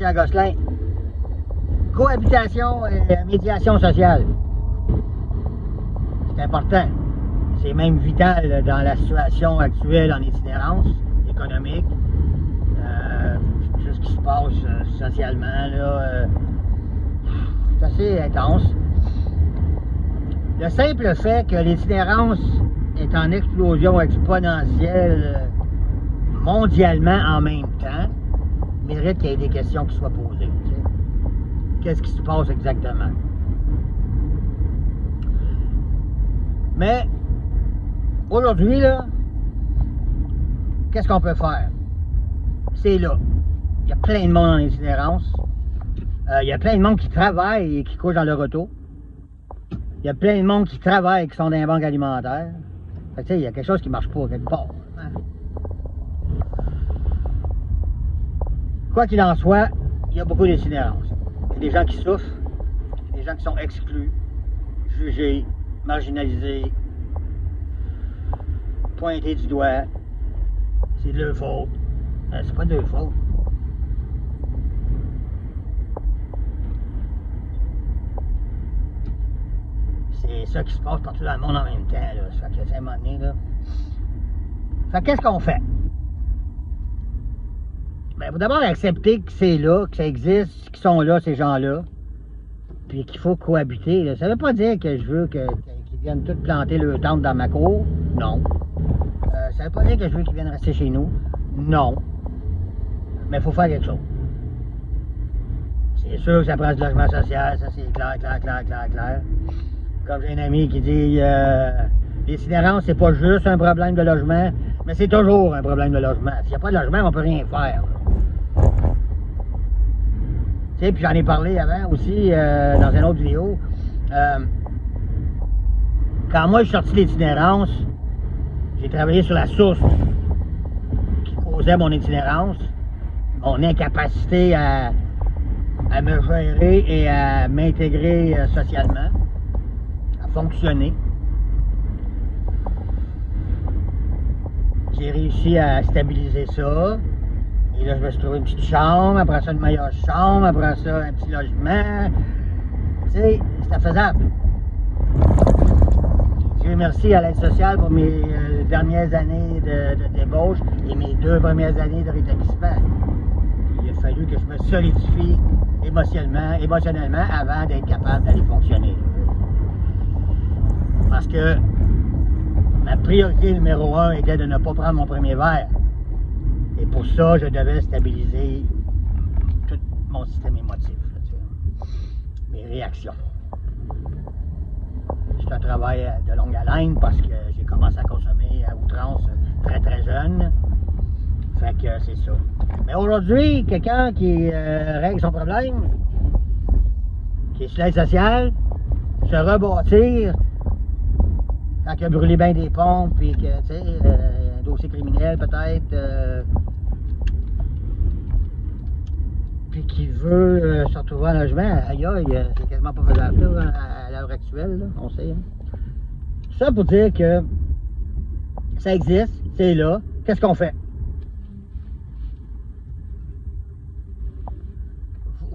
Christian Gosselin. Cohabitation et médiation sociale. C'est important. C'est même vital dans la situation actuelle en itinérance économique. Tout ce qui se passe socialement, là, c'est assez intense. Le simple fait que l'itinérance est en explosion exponentielle mondialement en même temps mérite qu'il y ait des questions qui soient posées. Qu'est-ce qui se passe exactement? Mais aujourd'hui, là, qu'est-ce qu'on peut faire? C'est là. Il y a plein de monde en itinérance. Il y a plein de monde qui travaille et qui couche dans leur auto. Il y a plein de monde qui travaille et qui sont dans les banques alimentaires. Fait que, il y a quelque chose qui ne marche pas quelque part. Hein? Quoi qu'il en soit, il y a beaucoup d'itinérance. Il y a des gens qui souffrent, des gens qui sont exclus, jugés, marginalisés, pointés du doigt. C'est de leur faute. C'est pas de leur faute. C'est ça qui se passe partout dans le monde en même temps, là. Ça fait que, à un moment donné, là. Fait qu'est-ce qu'on fait? Ben, faut d'abord accepter que c'est là, que ça existe, qu'ils sont là, ces gens-là, puis qu'il faut cohabiter, là. Ça veut pas dire que je veux qu'ils viennent tous planter leur tente dans ma cour. Non. Ça veut pas dire que je veux qu'ils viennent rester chez nous. Non. Mais il faut faire quelque chose. C'est sûr que ça prend du logement social, ça c'est clair, clair, clair, clair, clair. Comme j'ai un ami qui dit, l'itinérance, c'est pas juste un problème de logement, mais c'est toujours un problème de logement. S'il n'y a pas de logement, on peut rien faire. Tu sais, puis j'en ai parlé avant aussi, dans une autre vidéo. Quand moi je suis sorti de l'itinérance, j'ai travaillé sur la source qui causait mon itinérance, mon incapacité à me gérer et à m'intégrer socialement, à fonctionner. J'ai réussi à stabiliser ça. Et là, je me suis trouvé une petite chambre, après ça, une meilleure chambre, après ça, un petit logement. Tu sais, c'était faisable. Dieu merci à l'aide sociale pour mes dernières années de débauche et mes 2 premières années de rétablissement. Il a fallu que je me solidifie émotionnellement avant d'être capable d'aller fonctionner. Parce que ma priorité numéro 1 était de ne pas prendre mon premier verre. Et pour ça, je devais stabiliser tout mon système émotif, là, mes réactions. C'est un travail de longue haleine parce que j'ai commencé à consommer à outrance très très jeune. Fait que c'est ça. Mais aujourd'hui, quelqu'un qui règle son problème, qui est sur l'aide sociale, se rebâtir quand il a brûlé bien des pompes, puis que, tu sais, un dossier criminel peut-être, puis qui veut se retrouver en logement, aïe aïe, c'est quasiment pas faisable là, à l'heure actuelle, là, on sait. Hein. Ça pour dire que ça existe, c'est là, qu'est-ce qu'on fait?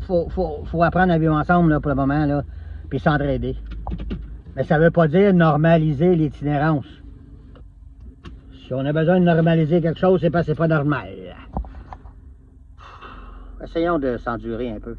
Faut apprendre à vivre ensemble là, pour le moment, là, puis s'entraider. Mais ça ne veut pas dire normaliser l'itinérance. Si on a besoin de normaliser quelque chose, c'est parce que c'est pas normal. Essayons de s'endurer un peu.